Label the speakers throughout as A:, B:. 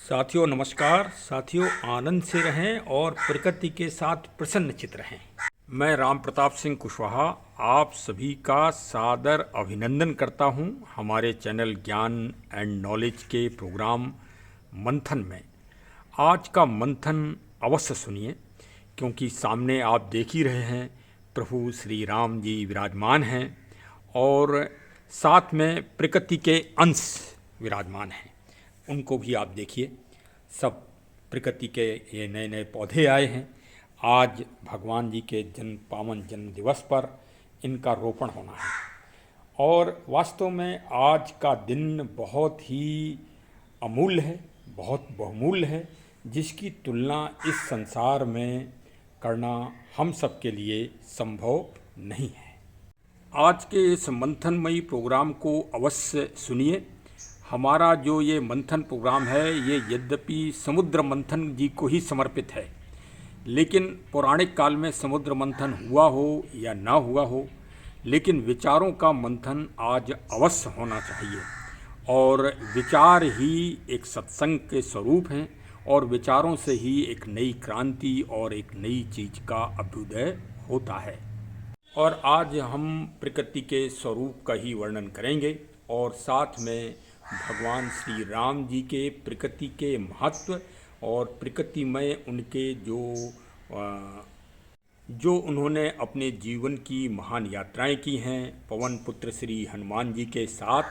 A: साथियों नमस्कार। साथियों आनंद से रहें और प्रकृति के साथ प्रसन्नचित रहें। मैं राम प्रताप सिंह कुशवाहा आप सभी का सादर अभिनंदन करता हूं हमारे चैनल ज्ञान एंड नॉलेज के प्रोग्राम मंथन में। आज का मंथन अवश्य सुनिए, क्योंकि सामने आप देख ही रहे हैं प्रभु श्री राम जी विराजमान हैं और साथ में प्रकृति के अंश विराजमान हैं। उनको भी आप देखिए। सब प्रकृति के ये नए नए पौधे आए हैं। आज भगवान जी के पावन जन्म दिवस पर इनका रोपण होना है और वास्तव में आज का दिन बहुत ही अमूल्य है, बहुत बहुमूल्य है, जिसकी तुलना इस संसार में करना हम सब के लिए संभव नहीं है। आज के इस मंथनमयी प्रोग्राम को अवश्य सुनिए। हमारा जो ये मंथन प्रोग्राम है ये यद्यपि समुद्र मंथन जी को ही समर्पित है, लेकिन पौराणिक काल में समुद्र मंथन हुआ हो या ना हुआ हो, लेकिन विचारों का मंथन आज अवश्य होना चाहिए। और विचार ही एक सत्संग के स्वरूप हैं और विचारों से ही एक नई क्रांति और एक नई चीज़ का अभ्युदय होता है। और आज हम प्रकृति के स्वरूप का ही वर्णन करेंगे और साथ में भगवान श्री राम जी के प्रकृति के महत्व और प्रकृति में उनके जो उन्होंने अपने जीवन की महान यात्राएं की हैं पवन पुत्र श्री हनुमान जी के साथ,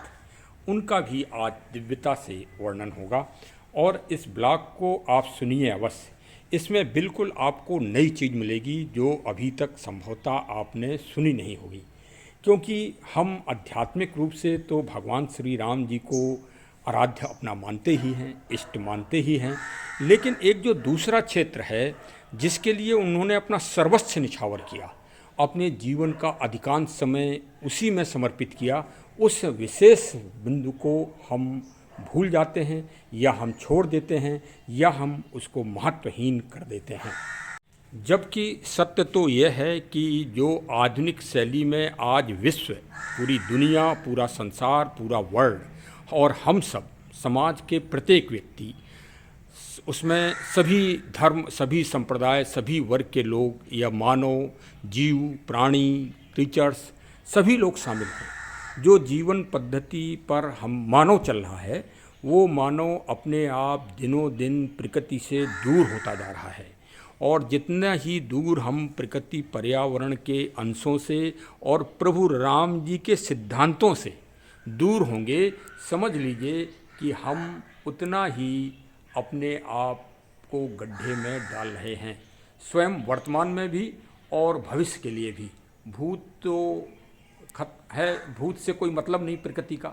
A: उनका भी आज दिव्यता से वर्णन होगा। और इस ब्लॉग को आप सुनिए अवश्य। इसमें बिल्कुल आपको नई चीज़ मिलेगी जो अभी तक संभवतः आपने सुनी नहीं होगी, क्योंकि हम आध्यात्मिक रूप से तो भगवान श्री राम जी को आराध्य अपना मानते ही हैं, इष्ट मानते ही हैं, लेकिन एक जो दूसरा क्षेत्र है जिसके लिए उन्होंने अपना सर्वस्व निछावर किया, अपने जीवन का अधिकांश समय उसी में समर्पित किया, उस विशेष बिंदु को हम भूल जाते हैं या हम छोड़ देते हैं या हम उसको महत्वहीन कर देते हैं। जबकि सत्य तो यह है कि जो आधुनिक शैली में आज विश्व, पूरी दुनिया, पूरा संसार, पूरा वर्ल्ड और हम सब समाज के प्रत्येक व्यक्ति, उसमें सभी धर्म, सभी संप्रदाय, सभी वर्ग के लोग या मानव, जीव, प्राणी, क्रीचर्स, सभी लोग शामिल हैं। जो जीवन पद्धति पर हम मानव चल रहा है वो मानव अपने आप दिनों दिन प्रकृति से दूर होता जा रहा है। और जितना ही दूर हम प्रकृति पर्यावरण के अंशों से और प्रभु राम जी के सिद्धांतों से दूर होंगे, समझ लीजिए कि हम उतना ही अपने आप को गड्ढे में डाल रहे हैं, स्वयं वर्तमान में भी और भविष्य के लिए भी। भूत तो है, भूत से कोई मतलब नहीं प्रकृति का।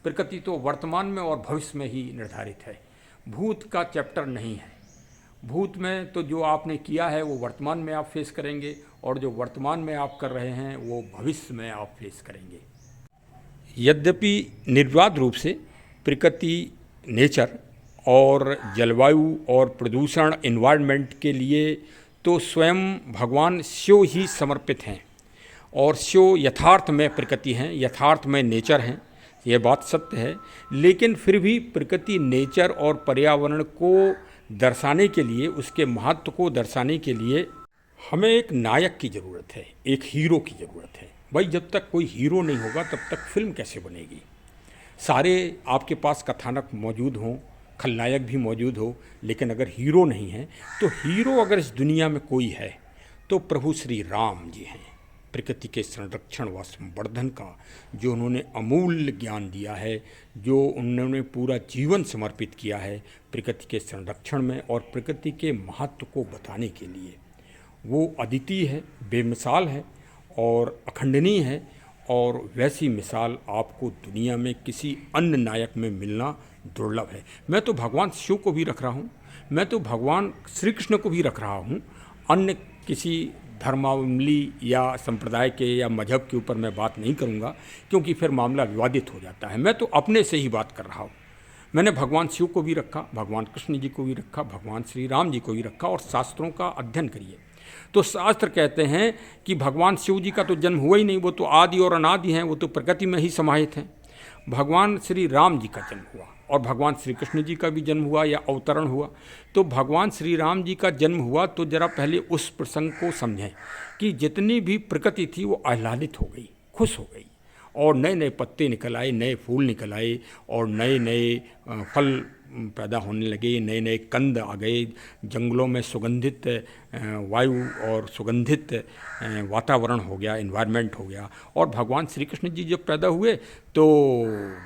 A: प्रकृति तो वर्तमान में और भविष्य में ही निर्धारित है, भूत का चैप्टर नहीं है। भूत में तो जो आपने किया है वो वर्तमान में आप फेस करेंगे और जो वर्तमान में आप कर रहे हैं वो भविष्य में आप फेस करेंगे। यद्यपि निर्विवाद रूप से प्रकृति, नेचर और जलवायु और प्रदूषण, एनवायरनमेंट के लिए तो स्वयं भगवान शिव ही समर्पित हैं और शिव यथार्थ में प्रकृति हैं, यथार्थ में नेचर हैं, यह बात सत्य है। लेकिन फिर भी प्रकृति, नेचर और पर्यावरण को दर्शाने के लिए, उसके महत्व को दर्शाने के लिए हमें एक नायक की ज़रूरत है, एक हीरो की ज़रूरत है। भाई जब तक कोई हीरो नहीं होगा तब तक फिल्म कैसे बनेगी। सारे आपके पास कथानक मौजूद हों, खलनायक भी मौजूद हो, लेकिन अगर हीरो नहीं है तो हीरो अगर इस दुनिया में कोई है तो प्रभु श्री राम जी हैं। प्रकृति के संरक्षण व संवर्धन का जो उन्होंने अमूल्य ज्ञान दिया है, जो उन्होंने पूरा जीवन समर्पित किया है प्रकृति के संरक्षण में और प्रकृति के महत्व को बताने के लिए, वो अद्वितीय है, बेमिसाल है और अखंडनीय है। और वैसी मिसाल आपको दुनिया में किसी अन्य नायक में मिलना दुर्लभ है। मैं तो भगवान शिव को भी रख रहा हूँ, मैं तो भगवान श्री कृष्ण को भी रख रहा हूँ, अन्य किसी धर्मावलंबी या संप्रदाय के या मजहब के ऊपर मैं बात नहीं करूँगा, क्योंकि फिर मामला विवादित हो जाता है। मैं तो अपने से ही बात कर रहा हूँ। मैंने भगवान शिव को भी रखा, भगवान कृष्ण जी को भी रखा, भगवान श्री राम जी को भी रखा। और शास्त्रों का अध्ययन करिए तो शास्त्र कहते हैं कि भगवान शिव जी का तो जन्म हुआ ही नहीं, वो तो आदि और अनादि हैं, वो तो प्रकृति में ही समाहित हैं। भगवान श्री राम जी का जन्म हुआ और भगवान श्री कृष्ण जी का भी जन्म हुआ या अवतरण हुआ। तो भगवान श्री राम जी का जन्म हुआ तो जरा पहले उस प्रसंग को समझें कि जितनी भी प्रकृति थी वो आह्लादित हो गई, खुश हो गई, और नए नए पत्ते निकल आए, नए फूल निकल आए, और नए नए फल पैदा होने लगे, नए नए कंद आ गए, जंगलों में सुगंधित वायु और सुगंधित वातावरण हो गया, इन्वायरमेंट हो गया। और भगवान श्री कृष्ण जी जब पैदा हुए तो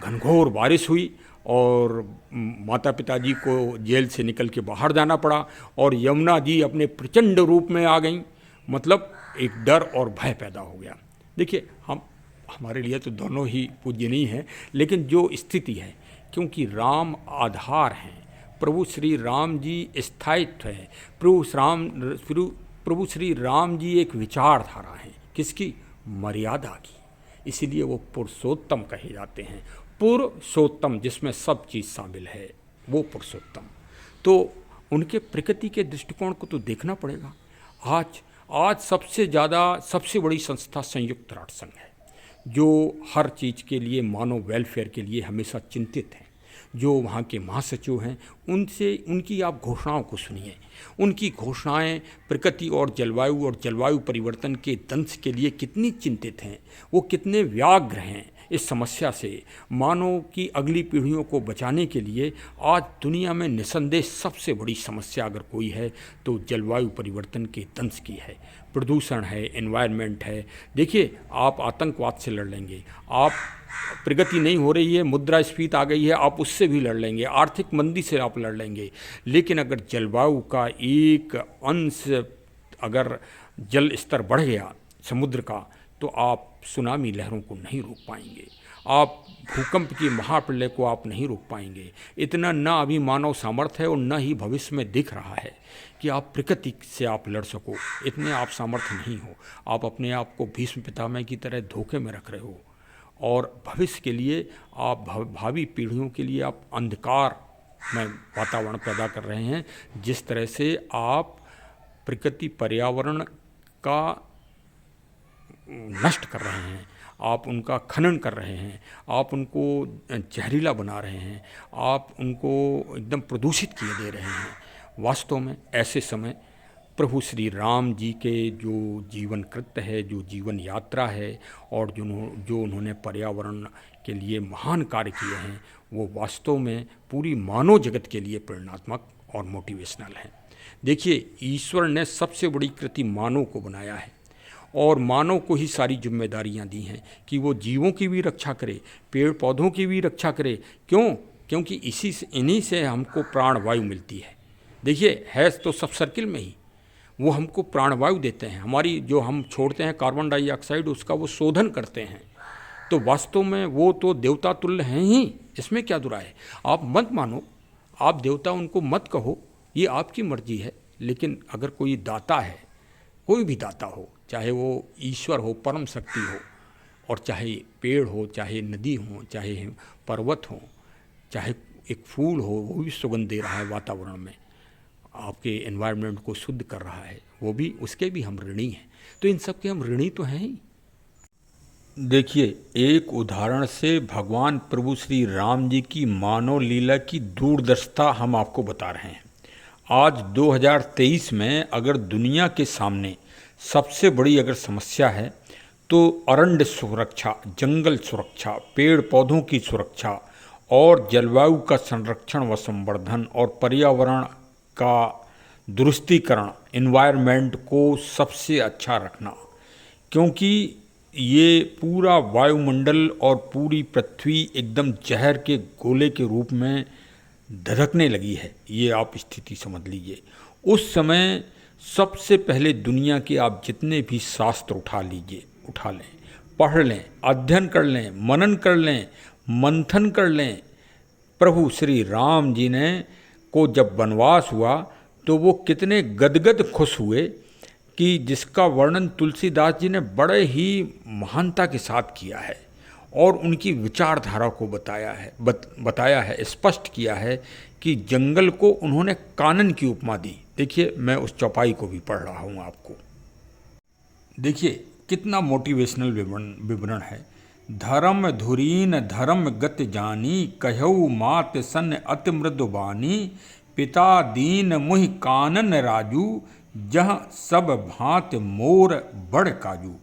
A: घनघोर बारिश हुई और माता पिता जी को जेल से निकल के बाहर जाना पड़ा, और यमुना जी अपने प्रचंड रूप में आ गईं। मतलब एक डर और भय पैदा हो गया। देखिए, हमारे लिए तो दोनों ही पूजनीय हैं, लेकिन जो स्थिति है, क्योंकि राम आधार हैं, प्रभु श्री राम जी स्थायित्व है, प्रभु श्री राम जी एक विचारधारा हैं, किसकी? मर्यादा की। इसीलिए वो पुरुषोत्तम कहे जाते हैं। पुरुषोत्तम, जिसमें सब चीज़ शामिल है, वो पुरुषोत्तम। तो उनके प्रकृति के दृष्टिकोण को तो देखना पड़ेगा। आज सबसे बड़ी संस्था संयुक्त राष्ट्र संघ है, जो हर चीज़ के लिए, मानव वेलफेयर के लिए हमेशा चिंतित हैं। जो वहाँ के महासचिव हैं, उनकी आप घोषणाओं को सुनिए। उनकी घोषणाएं प्रकृति और जलवायु परिवर्तन के दंश के लिए कितनी चिंतित हैं, वो कितने व्याग्र हैं इस समस्या से। मानव की अगली पीढ़ियों को बचाने के लिए आज दुनिया में निसंदेह सबसे बड़ी समस्या अगर कोई है तो जलवायु परिवर्तन के दंश की है। प्रदूषण है, एनवायरनमेंट है। देखिए, आप आतंकवाद से लड़ लेंगे, आप प्रगति नहीं हो रही है, मुद्रास्फीति आ गई है, आप उससे भी लड़ लेंगे, आर्थिक मंदी से आप लड़ लेंगे, लेकिन अगर जलवायु का एक अंश, अगर जल स्तर बढ़ गया समुद्र का, तो आप सुनामी लहरों को नहीं रोक पाएंगे, आप भूकंप की महाप्रलय को आप नहीं रोक पाएंगे। इतना ना अभी मानव सामर्थ्य है और न ही भविष्य में दिख रहा है कि आप प्रकृति से आप लड़ सको। इतने आप सामर्थ्य नहीं हो। आप अपने आप को भीष्म पितामह की तरह धोखे में रख रहे हो, और भविष्य के लिए आप, भावी पीढ़ियों के लिए आप अंधकार में वातावरण पैदा कर रहे हैं। जिस तरह से आप प्रकृति पर्यावरण का नष्ट कर रहे हैं, आप उनका खनन कर रहे हैं, आप उनको जहरीला बना रहे हैं, आप उनको एकदम प्रदूषित किए दे रहे हैं। वास्तव में ऐसे समय प्रभु श्री राम जी के जो जीवन कृत्य है, जो जीवन यात्रा है, और जो उन्होंने पर्यावरण के लिए महान कार्य किए हैं, वो वास्तव में पूरी मानव जगत के लिए प्रेरणात्मक और मोटिवेशनल हैं। देखिए, ईश्वर ने सबसे बड़ी कृति मानव को बनाया है, और मानव को ही सारी जिम्मेदारियां दी हैं कि वो जीवों की भी रक्षा करे, पेड़ पौधों की भी रक्षा करे। क्यों? क्योंकि इन्हीं से हमको प्राणवायु मिलती है। देखिए, है तो सब सर्किल में ही, वो हमको प्राणवायु देते हैं। हमारी जो हम छोड़ते हैं कार्बन डाइऑक्साइड, उसका वो शोधन करते हैं। तो वास्तव में वो तो देवता तुल्य हैं ही, इसमें क्या बुरा है? आप मत मानो, आप देवता उनको मत कहो, ये आपकी मर्जी है। लेकिन अगर कोई दाता है, कोई भी दाता हो, चाहे वो ईश्वर हो, परम शक्ति हो, और चाहे पेड़ हो, चाहे नदी हो, चाहे पर्वत हो, चाहे एक फूल हो, वो भी सुगंध दे रहा है वातावरण में, आपके एनवायरनमेंट को शुद्ध कर रहा है, वो भी, उसके भी हम ऋणी हैं। तो इन सब के हम ऋणी तो हैं ही। देखिए, एक उदाहरण से भगवान प्रभु श्री राम जी की मानव लीला की दूरदर्शिता हम आपको बता रहे हैं। आज 2023 में अगर दुनिया के सामने सबसे बड़ी अगर समस्या है तो अरण्य सुरक्षा, जंगल सुरक्षा, पेड़ पौधों की सुरक्षा, और जलवायु का संरक्षण व संवर्धन, और पर्यावरण का दुरुस्तीकरण, एनवायरनमेंट को सबसे अच्छा रखना। क्योंकि ये पूरा वायुमंडल और पूरी पृथ्वी एकदम जहर के गोले के रूप में धधकने लगी है, ये आप स्थिति समझ लीजिए। उस समय सबसे पहले दुनिया के आप जितने भी शास्त्र उठा लें, पढ़ लें, अध्ययन कर लें, मनन कर लें, मंथन कर लें। प्रभु श्री राम जी ने को जब वनवास हुआ तो वो कितने गदगद खुश हुए कि जिसका वर्णन तुलसीदास जी ने बड़े ही महानता के साथ किया है, और उनकी विचारधारा को बताया है, स्पष्ट किया है कि जंगल को उन्होंने कानन की उपमा दी। देखिए, मैं उस चौपाई को भी पढ़ रहा हूँ आपको। देखिए, कितना मोटिवेशनल विवरण है। धर्म धुरीन धर्म गत जानी, कहऊ मात सन अति मृदु बानी, पिता दीन मुहि कानन राजू, जह सब भांत मोर बड़ काजू।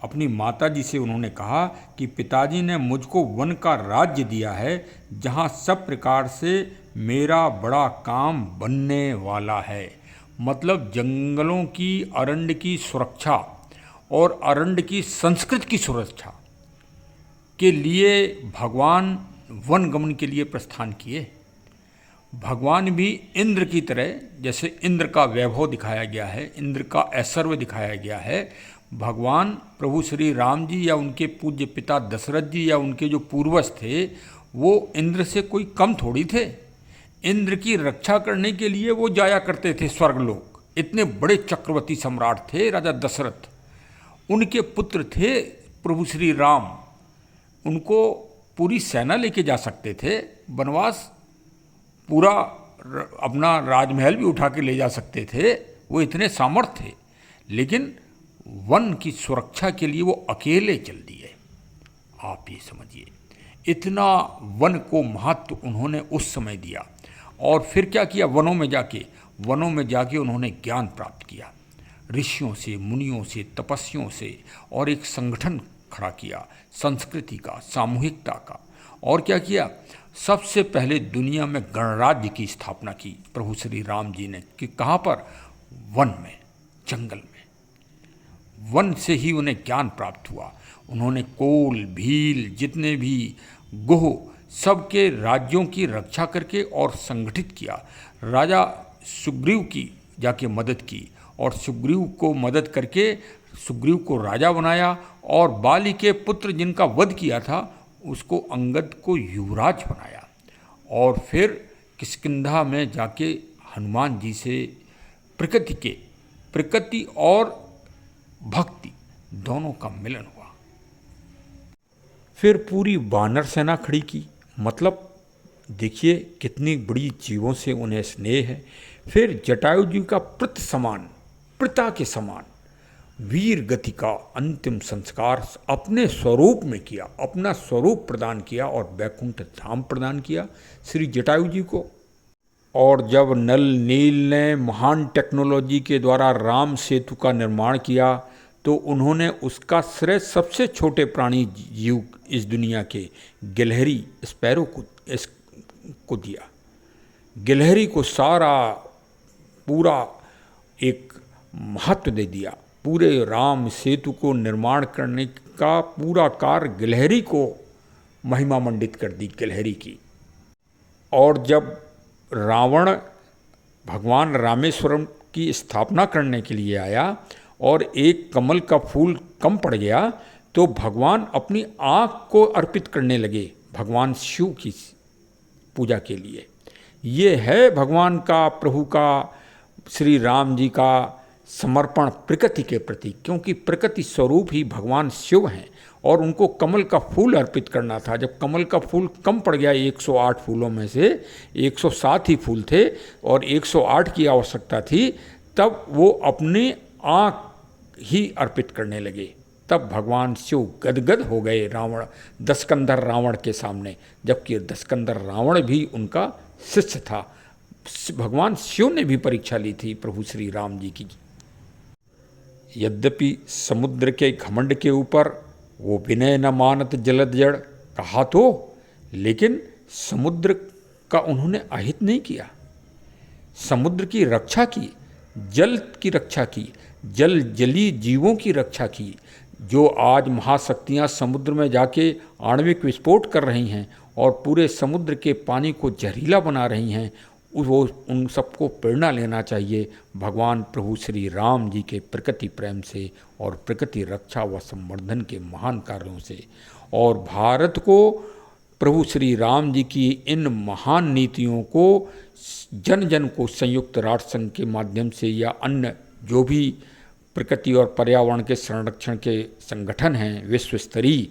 A: अपनी माता जी से उन्होंने कहा कि पिताजी ने मुझको वन का राज्य दिया है, जहाँ सब प्रकार से मेरा बड़ा काम बनने वाला है। मतलब जंगलों की, अरण्य की सुरक्षा और अरण्य की संस्कृति की सुरक्षा के लिए भगवान वन गमन के लिए प्रस्थान किए। भगवान भी इंद्र की तरह, जैसे इंद्र का वैभव दिखाया गया है, इंद्र का ऐश्वर्य दिखाया गया है, भगवान प्रभु श्री राम जी या उनके पूज्य पिता दशरथ जी या उनके जो पूर्वज थे, वो इंद्र से कोई कम थोड़ी थे। इंद्र की रक्षा करने के लिए वो जाया करते थे स्वर्गलोक। इतने बड़े चक्रवर्ती सम्राट थे राजा दशरथ। उनके पुत्र थे प्रभु श्री राम, उनको पूरी सेना लेके जा सकते थे वनवास, पूरा अपना राजमहल भी उठा के ले जा सकते थे, वो इतने सामर्थ्य थे। लेकिन वन की सुरक्षा के लिए वो अकेले चल दिए। आप ये समझिए, इतना वन को महत्व उन्होंने उस समय दिया। और फिर क्या किया, वनों में जाके उन्होंने ज्ञान प्राप्त किया, ऋषियों से, मुनियों से, तपस्वियों से, और एक संगठन खड़ा किया, संस्कृति का, सामूहिकता का। और क्या किया, सबसे पहले दुनिया में गणराज्य की स्थापना की प्रभु श्री राम जी ने। कि कहाँ पर, वन में, जंगल में। वन से ही उन्हें ज्ञान प्राप्त हुआ। उन्होंने कोल, भील, जितने भी गोह, सबके राज्यों की रक्षा करके और संगठित किया। राजा सुग्रीव की जाके मदद की, और सुग्रीव को मदद करके सुग्रीव को राजा बनाया, और बाली के पुत्र जिनका वध किया था उसको, अंगद को युवराज बनाया। और फिर किष्किंधा में जाके हनुमान जी से प्रकृति और भक्ति दोनों का मिलन हुआ। फिर पूरी वानर सेना खड़ी की। मतलब देखिए कितनी बड़ी जीवों से उन्हें स्नेह है। फिर जटायु जी का पिता के समान वीर गति का अंतिम संस्कार अपने स्वरूप में किया, अपना स्वरूप प्रदान किया और वैकुंठ धाम प्रदान किया श्री जटायु जी को। और जब नल नील ने महान टेक्नोलॉजी के द्वारा राम सेतु का निर्माण किया, तो उन्होंने उसका श्रेय सबसे छोटे प्राणी जीव इस दुनिया के गिलहरी, स्पैरो को दिया। गिलहरी को सारा पूरा एक महत्व दे दिया। पूरे राम सेतु को निर्माण करने का पूरा कार्य गिलहरी को महिमा मंडित कर दी, गिलहरी की। और जब रावण भगवान रामेश्वरम की स्थापना करने के लिए आया और एक कमल का फूल कम पड़ गया, तो भगवान अपनी आँख को अर्पित करने लगे भगवान शिव की पूजा के लिए। ये है भगवान का, प्रभु का, श्री राम जी का समर्पण प्रकृति के प्रति, क्योंकि प्रकृति स्वरूप ही भगवान शिव हैं और उनको कमल का फूल अर्पित करना था। जब कमल का फूल कम पड़ गया, 108 फूलों में से 107 ही फूल थे और 108 की आवश्यकता थी, तब वो अपनी आँख ही अर्पित करने लगे। तब भगवान शिव गदगद हो गए दशकंधर रावण के सामने, जबकि दशकंधर रावण भी उनका शिष्य था। भगवान शिव ने भी परीक्षा ली थी प्रभु श्री राम जी की। यद्यपि समुद्र के घमंड के ऊपर वो विनय न मानत जलद जड़ कहा तो, लेकिन समुद्र का उन्होंने अहित नहीं किया। समुद्र की रक्षा की, जल की रक्षा की, जली जीवों की रक्षा की। जो आज महाशक्तियाँ समुद्र में जाके आणविक विस्फोट कर रही हैं और पूरे समुद्र के पानी को जहरीला बना रही हैं, वो उन सबको प्रेरणा लेना चाहिए भगवान प्रभु श्री राम जी के प्रकृति प्रेम से और प्रकृति रक्षा व संवर्धन के महान कार्यों से। और भारत को प्रभु श्री राम जी की इन महान नीतियों को जन जन को संयुक्त राष्ट्र संघ के माध्यम से या अन्य जो भी प्रकृति और पर्यावरण के संरक्षण के संगठन हैं विश्व स्तरीय,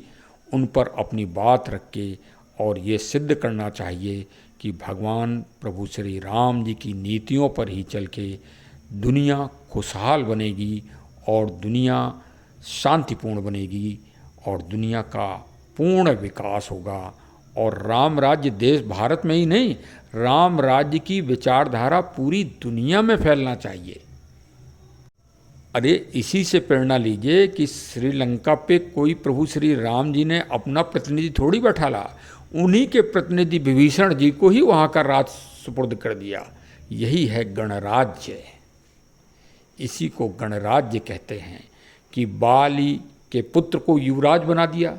A: उन पर अपनी बात रख के और ये सिद्ध करना चाहिए कि भगवान प्रभु श्री राम जी की नीतियों पर ही चल के दुनिया खुशहाल बनेगी और दुनिया शांतिपूर्ण बनेगी और दुनिया का पूर्ण विकास होगा और राम राज्य देश भारत में ही नहीं, राम राज्य की विचारधारा पूरी दुनिया में फैलना चाहिए। अरे इसी से प्रेरणा लीजिए कि श्रीलंका पे कोई प्रभु श्री राम जी ने अपना प्रतिनिधि थोड़ी बैठाला, उन्हीं के प्रतिनिधि विभीषण जी को ही वहाँ का राज सुपुर्द कर दिया। यही है गणराज्य। इसी को गणराज्य कहते हैं कि बाली के पुत्र को युवराज बना दिया।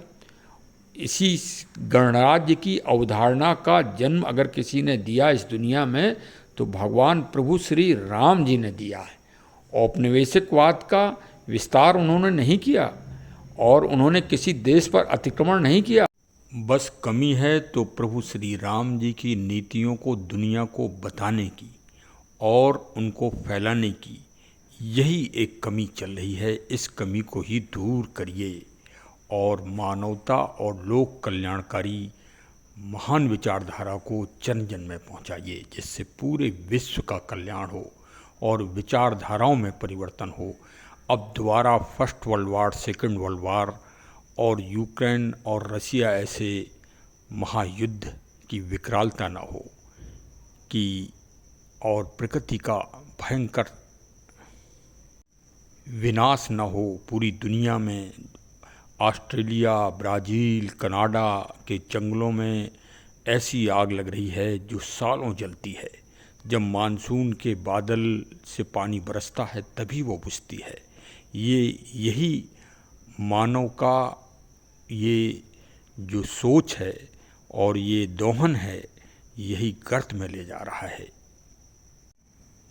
A: इसी गणराज्य की अवधारणा का जन्म अगर किसी ने दिया इस दुनिया में तो भगवान प्रभु श्री राम जी ने दिया है। औपनिवेशिकवाद का विस्तार उन्होंने नहीं किया और उन्होंने किसी देश पर अतिक्रमण नहीं किया। बस कमी है तो प्रभु श्री राम जी की नीतियों को दुनिया को बताने की और उनको फैलाने की, यही एक कमी चल रही है। इस कमी को ही दूर करिए और मानवता और लोक कल्याणकारी महान विचारधारा को जन जन में पहुंचाइए, जिससे पूरे विश्व का कल्याण हो और विचारधाराओं में परिवर्तन हो। अब दोबारा first world war, second world war और यूक्रेन और रसिया ऐसे महायुद्ध की विकरालता ना हो कि और प्रकृति का भयंकर विनाश न हो पूरी दुनिया में। ऑस्ट्रेलिया, ब्राज़ील, कनाडा के जंगलों में ऐसी आग लग रही है जो सालों जलती है। जब मानसून के बादल से पानी बरसता है तभी वो बुझती है। यही मानव का ये जो सोच है और ये दोहन है, यही गर्त में ले जा रहा है।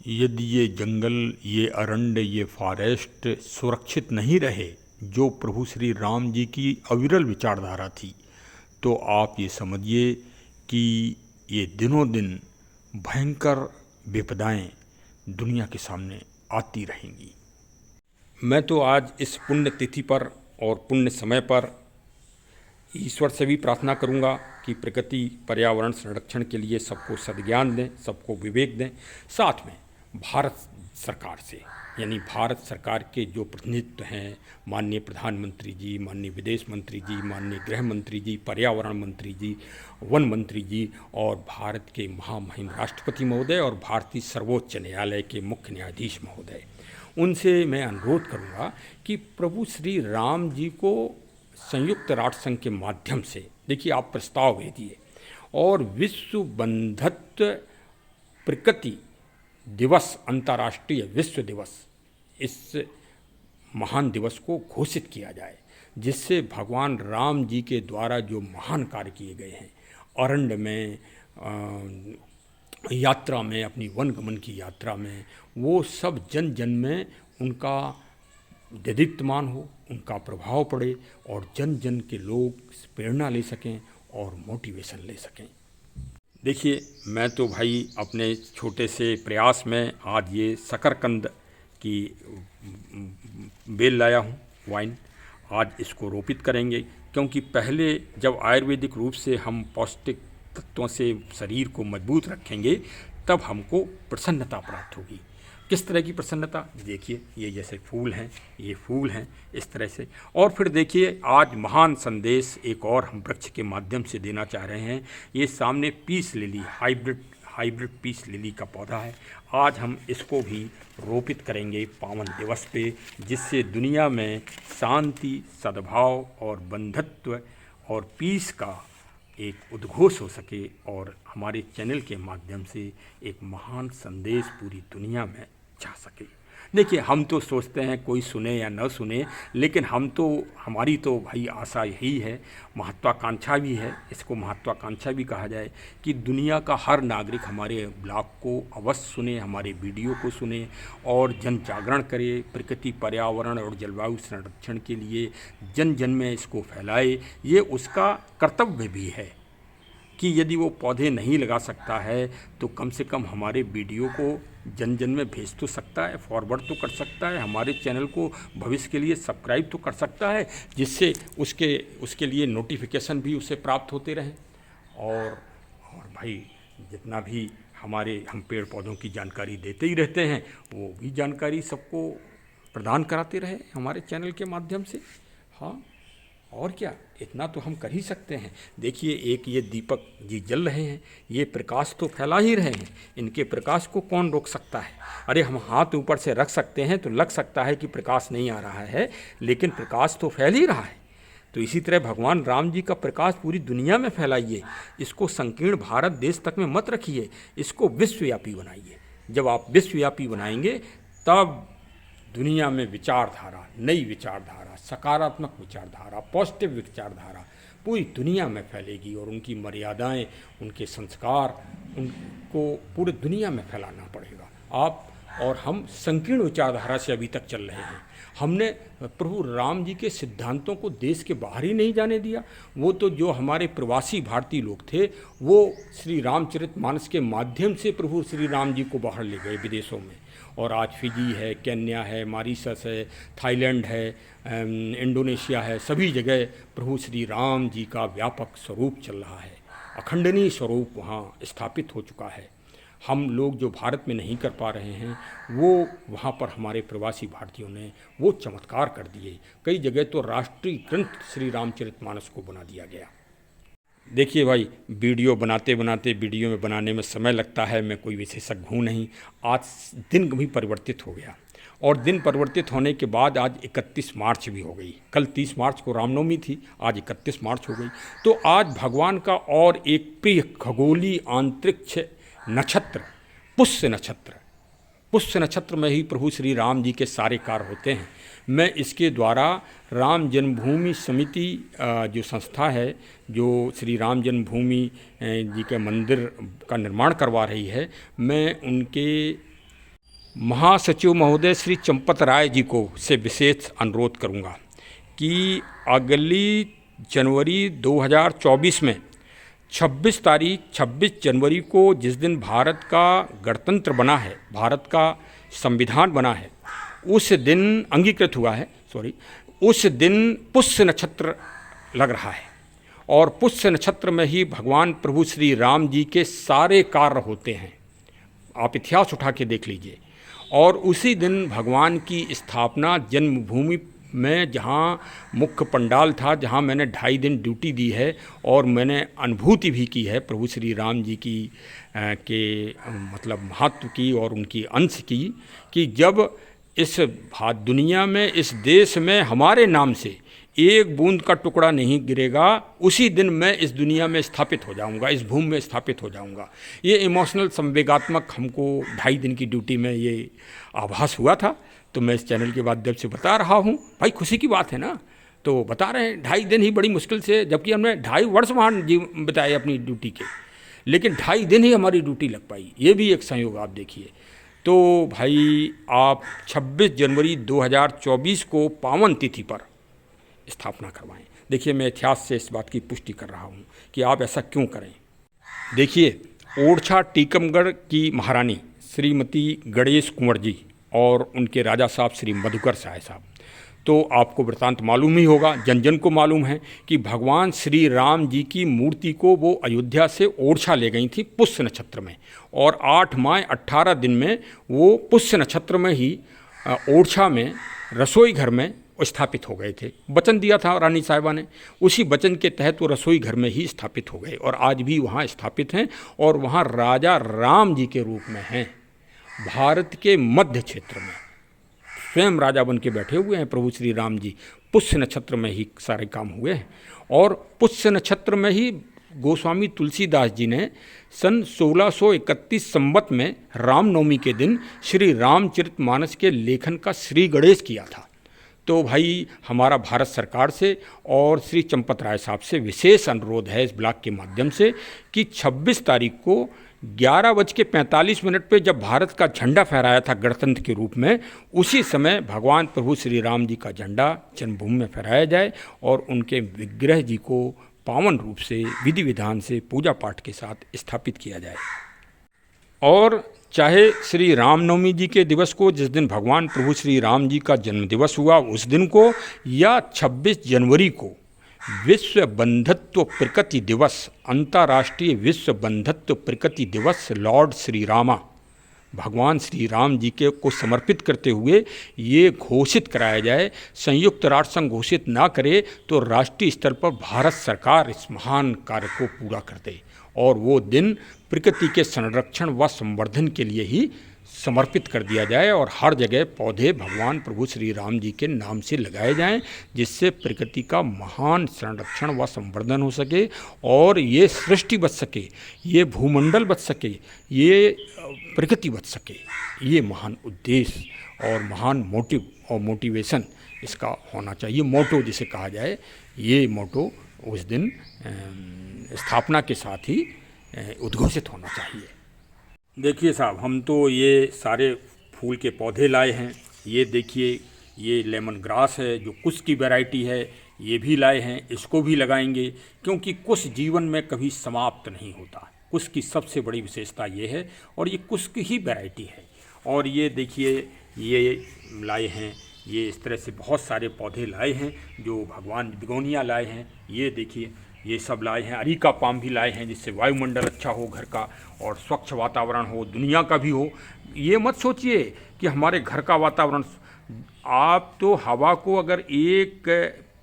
A: यदि ये जंगल, ये अरण्य, ये फॉरेस्ट सुरक्षित नहीं रहे जो प्रभु श्री राम जी की अविरल विचारधारा थी, तो आप ये समझिए कि ये दिनों दिन भयंकर विपदाएं दुनिया के सामने आती रहेंगी। मैं तो आज इस पुण्य तिथि पर और पुण्य समय पर ईश्वर से भी प्रार्थना करूंगा कि प्रकृति पर्यावरण संरक्षण के लिए सबको सद्ज्ञान दें, सबको विवेक दें। साथ में भारत सरकार से, यानी भारत सरकार के जो प्रतिनिधित्व हैं, माननीय प्रधानमंत्री जी, माननीय विदेश मंत्री जी, माननीय गृह मंत्री जी, पर्यावरण मंत्री जी, वन मंत्री जी और भारत के महामहिम राष्ट्रपति महोदय और भारतीय सर्वोच्च न्यायालय के मुख्य न्यायाधीश महोदय, उनसे मैं अनुरोध करूंगा कि प्रभु श्री राम जी को संयुक्त राष्ट्र संघ के माध्यम से, देखिए आप प्रस्ताव भेजिए और विश्व बंधुत्व प्रकृति दिवस, अंतर्राष्ट्रीय विश्व दिवस, इस महान दिवस को घोषित किया जाए, जिससे भगवान राम जी के द्वारा जो महान कार्य किए गए हैं, अरण्य में यात्रा में, अपनी वनगमन की यात्रा में, वो सब जन जन में उनका देदीप्यमान हो, उनका प्रभाव पड़े और जन जन के लोग प्रेरणा ले सकें और मोटिवेशन ले सकें। देखिए मैं तो भाई अपने छोटे से प्रयास में आज ये शकरकंद की बेल लाया हूँ, वाइन। आज इसको रोपित करेंगे, क्योंकि पहले जब आयुर्वेदिक रूप से हम पौष्टिक तत्वों से शरीर को मजबूत रखेंगे तब हमको प्रसन्नता प्राप्त होगी। किस तरह की प्रसन्नता? देखिए ये जैसे फूल हैं, ये फूल हैं इस तरह से। और फिर देखिए आज महान संदेश एक और हम वृक्ष के माध्यम से देना चाह रहे हैं। ये सामने peace lily, hybrid peace lily का पौधा है। आज हम इसको भी रोपित करेंगे पावन दिवस पे, जिससे दुनिया में शांति, सद्भाव और बंधुत्व और पीस का एक उद्घोष हो सके और हमारे चैनल के माध्यम से एक महान संदेश पूरी दुनिया में जा सके। देखिए हम तो सोचते हैं कोई सुने या न सुने, लेकिन हमारी तो भाई आशा यही है, महत्वाकांक्षा भी है, इसको महत्वाकांक्षा भी कहा जाए कि दुनिया का हर नागरिक हमारे ब्लॉग को अवश्य सुने, हमारे वीडियो को सुने और जन जागरण करे, प्रकृति पर्यावरण और जलवायु संरक्षण के लिए जन जन में इसको फैलाए। ये उसका कर्तव्य भी है कि यदि वो पौधे नहीं लगा सकता है तो कम से कम हमारे वीडियो को जन जन में भेज तो सकता है, फॉरवर्ड तो कर सकता है, हमारे चैनल को भविष्य के लिए सब्सक्राइब तो कर सकता है, जिससे उसके लिए नोटिफिकेशन भी उसे प्राप्त होते रहें। और भाई जितना भी हम पेड़ पौधों की जानकारी देते ही रहते हैं, वो भी जानकारी सबको प्रदान कराते रहे हमारे चैनल के माध्यम से। हाँ, और क्या, इतना तो हम कर ही सकते हैं। देखिए, एक ये दीपक जी जल रहे हैं, ये प्रकाश तो फैला ही रहे हैं, इनके प्रकाश को कौन रोक सकता है। अरे हम हाथ ऊपर से रख सकते हैं तो लग सकता है कि प्रकाश नहीं आ रहा है, लेकिन प्रकाश तो फैल ही रहा है। तो इसी तरह भगवान राम जी का प्रकाश पूरी दुनिया में फैलाइए, इसको संकीर्ण भारत देश तक में मत रखिए, इसको विश्वव्यापी बनाइए। जब आप विश्वव्यापी बनाएंगे तब दुनिया में विचारधारा, नई विचारधारा, सकारात्मक विचारधारा, पॉजिटिव विचारधारा पूरी दुनिया में फैलेगी और उनकी मर्यादाएं, उनके संस्कार, उनको पूरी दुनिया में फैलाना पड़ेगा। आप और हम संकीर्ण विचारधारा से अभी तक चल रहे हैं। हमने प्रभु राम जी के सिद्धांतों को देश के बाहर ही नहीं जाने दिया। वो तो जो हमारे प्रवासी भारतीय लोग थे वो श्री रामचरितमानस के माध्यम से प्रभु श्री राम जी को बाहर ले गए विदेशों में। और आज फिजी है, केन्या है, मॉरिशस है, थाईलैंड है, इंडोनेशिया है, सभी जगह प्रभु श्री राम जी का व्यापक स्वरूप चल रहा है, अखंडनीय स्वरूप वहाँ स्थापित हो चुका है। हम लोग जो भारत में नहीं कर पा रहे हैं वो वहाँ पर हमारे प्रवासी भारतीयों ने वो चमत्कार कर दिए। कई जगह तो राष्ट्रीय ग्रंथ श्री रामचरितमानस को बना दिया गया। देखिए भाई, वीडियो बनाते बनाते वीडियो में बनाने में समय लगता है, मैं कोई विशेषज्ञ हूँ नहीं। आज दिन भी परिवर्तित हो गया और दिन परिवर्तित होने के बाद आज 31 मार्च भी हो गई। कल 30 मार्च को रामनवमी थी, आज 31 मार्च हो गई। तो आज भगवान का और एक प्रिय खगोलीय अंतरिक्ष नक्षत्र पुष्य नक्षत्र, पुष्य नक्षत्र में ही प्रभु श्री राम जी के सारे कार्य होते हैं। मैं इसके द्वारा राम जन्मभूमि समिति जो संस्था है, जो श्री राम जन्मभूमि जी के मंदिर का निर्माण करवा रही है, मैं उनके महासचिव महोदय श्री चंपत राय जी को से विशेष अनुरोध करूंगा कि अगली जनवरी 2024 में 26 जनवरी को, जिस दिन भारत का गणतंत्र बना है, भारत का संविधान बना है, उस दिन अंगीकृत हुआ है, उस दिन पुष्य नक्षत्र लग रहा है। और पुष्य नक्षत्र में ही भगवान प्रभु श्री राम जी के सारे कार्य होते हैं। आप इतिहास उठा के देख लीजिए। और उसी दिन भगवान की स्थापना जन्मभूमि में, जहाँ मुख्य पंडाल था, जहाँ मैंने 2.5 दिन ड्यूटी दी है और मैंने अनुभूति भी की है प्रभु श्री राम जी की के मतलब महत्व की और उनकी अंश की, कि जब इस दुनिया में, इस देश में हमारे नाम से एक बूंद का टुकड़ा नहीं गिरेगा, उसी दिन मैं इस दुनिया में स्थापित हो जाऊंगा, इस भूमि में स्थापित हो जाऊंगा। ये इमोशनल संवेगात्मक हमको 2.5 दिन की ड्यूटी में ये आभास हुआ था, तो मैं इस चैनल के माध्यम से बता रहा हूँ। भाई खुशी की बात है ना, तो बता रहे हैं। 2.5 दिन ही बड़ी मुश्किल से, जबकि हमने 2.5 वर्ष वहाँ बिताए अपनी ड्यूटी के, लेकिन 2.5 दिन ही हमारी ड्यूटी लग पाई। ये भी एक संयोग आप देखिए। तो भाई आप 26 जनवरी 2024 को पावन तिथि पर स्थापना करवाएं। देखिए, मैं इतिहास से इस बात की पुष्टि कर रहा हूँ कि आप ऐसा क्यों करें। देखिए, ओरछा टीकमगढ़ की महारानी श्रीमती गणेश कुंवर जी और उनके राजा साहब श्री मधुकर साय साहब, तो आपको वृत्तांत मालूम ही होगा, जन जन को मालूम है कि भगवान श्री राम जी की मूर्ति को वो अयोध्या से ओरछा ले गई थी पुष्य नक्षत्र में, और 8 मई 18 दिन में वो पुष्य नक्षत्र में ही ओरछा में रसोई घर में स्थापित हो गए थे। वचन दिया था रानी साहिबा ने, उसी वचन के तहत वो रसोई घर में ही स्थापित हो गए और आज भी वहाँ स्थापित हैं और वहाँ राजा राम जी के रूप में हैं। भारत के मध्य क्षेत्र में स्वयं राजा बन के बैठे हुए हैं प्रभु श्री राम जी। पुष्य नक्षत्र में ही सारे काम हुए हैं और पुष्य नक्षत्र में ही गोस्वामी तुलसीदास जी ने सन 1631 संवत में रामनवमी के दिन श्री रामचरितमानस के लेखन का श्री गणेश किया था। तो भाई हमारा भारत सरकार से और श्री चंपत राय साहब से विशेष अनुरोध है इस ब्लॉग के माध्यम से कि 26 तारीख को 11:45 पे जब भारत का झंडा फहराया था गणतंत्र के रूप में, उसी समय भगवान प्रभु श्री राम जी का झंडा जन्मभूमि में फहराया जाए और उनके विग्रह जी को पावन रूप से विधि विधान से पूजा पाठ के साथ स्थापित किया जाए। और चाहे श्री रामनवमी जी के दिवस को, जिस दिन भगवान प्रभु श्री राम जी का जन्म दिवस हुआ उस दिन को, या 26 जनवरी को विश्व बंधुत्व प्रकृति दिवस, अंतर्राष्ट्रीय विश्व बंधुत्व प्रकृति दिवस लॉर्ड श्री रामा, भगवान श्री राम जी के को समर्पित करते हुए ये घोषित कराया जाए। संयुक्त राष्ट्र संघ घोषित ना करे तो राष्ट्रीय स्तर पर भारत सरकार इस महान कार्य को पूरा कर दे और वो दिन प्रकृति के संरक्षण व संवर्धन के लिए ही समर्पित कर दिया जाए और हर जगह पौधे भगवान प्रभु श्री राम जी के नाम से लगाए जाएं, जिससे प्रकृति का महान संरक्षण व संवर्धन हो सके और ये सृष्टि बच सके, ये भूमंडल बच सके, ये प्रकृति बच सके। ये महान उद्देश्य और महान मोटिव और मोटिवेशन इसका होना चाहिए। मोटो जिसे कहा जाए, ये मोटो उस दिन स्थापना के साथ ही उद्घोषित होना चाहिए। देखिए साहब, हम तो ये सारे फूल के पौधे लाए हैं। ये देखिए, ये लेमन ग्रास है जो कुश की वैरायटी है, ये भी लाए हैं, इसको भी लगाएंगे क्योंकि कुश जीवन में कभी समाप्त नहीं होता। कुश की सबसे बड़ी विशेषता ये है और ये कुश की ही वैरायटी है। और ये देखिए, ये लाए हैं, ये इस तरह से बहुत सारे पौधे लाए हैं जो भगवान बिगोनिया लाए हैं। ये देखिए, ये सब लाए हैं। अरीका पाम भी लाए हैं जिससे वायुमंडल अच्छा हो घर का और स्वच्छ वातावरण हो, दुनिया का भी हो। ये मत सोचिए कि हमारे घर का वातावरण, आप तो हवा को अगर एक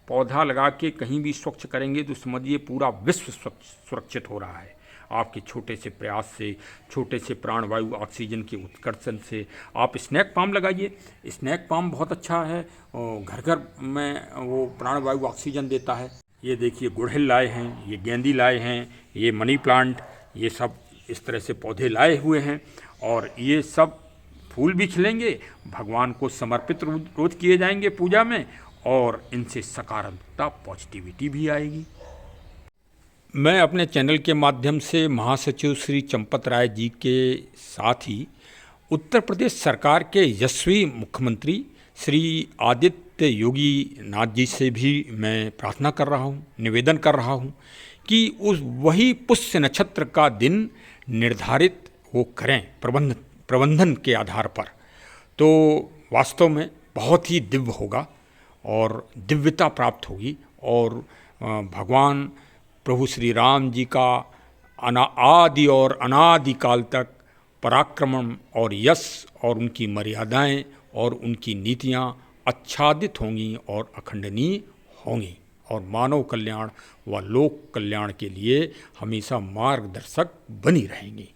A: पौधा लगा के कहीं भी स्वच्छ करेंगे तो समझिए पूरा विश्व सुरक्षित हो रहा है। आपके छोटे से प्रयास से, छोटे से प्राणवायु ऑक्सीजन के उत्कर्षण से। आप स्नैक पाम लगाइए, स्नैक पाम बहुत अच्छा है, घर घर में वो प्राणवायु ऑक्सीजन देता है। ये देखिए, गुड़हल लाए हैं, ये गेंदी लाए हैं, ये मनी प्लांट, ये सब इस तरह से पौधे लाए हुए हैं और ये सब फूल भी खिलेंगे, भगवान को समर्पित रोज किए जाएंगे पूजा में और इनसे सकारात्मकता, पॉजिटिविटी भी आएगी। मैं अपने चैनल के माध्यम से महासचिव श्री चंपत राय जी के साथ ही उत्तर प्रदेश सरकार के यशस्वी मुख्यमंत्री श्री आदित्य योगी नाथ जी से भी मैं प्रार्थना कर रहा हूँ, निवेदन कर रहा हूँ कि उस वही पुष्य नक्षत्र का दिन निर्धारित वो करें प्रबंधन के आधार पर, तो वास्तव में बहुत ही दिव्य होगा और दिव्यता प्राप्त होगी और भगवान प्रभु श्री राम जी का आदि और अनादि काल तक पराक्रम और यश और उनकी मर्यादाएं और उनकी नीतियां आच्छादित होंगी और अखंडनीय होंगी और मानव कल्याण व लोक कल्याण के लिए हमेशा मार्गदर्शक बनी रहेंगी।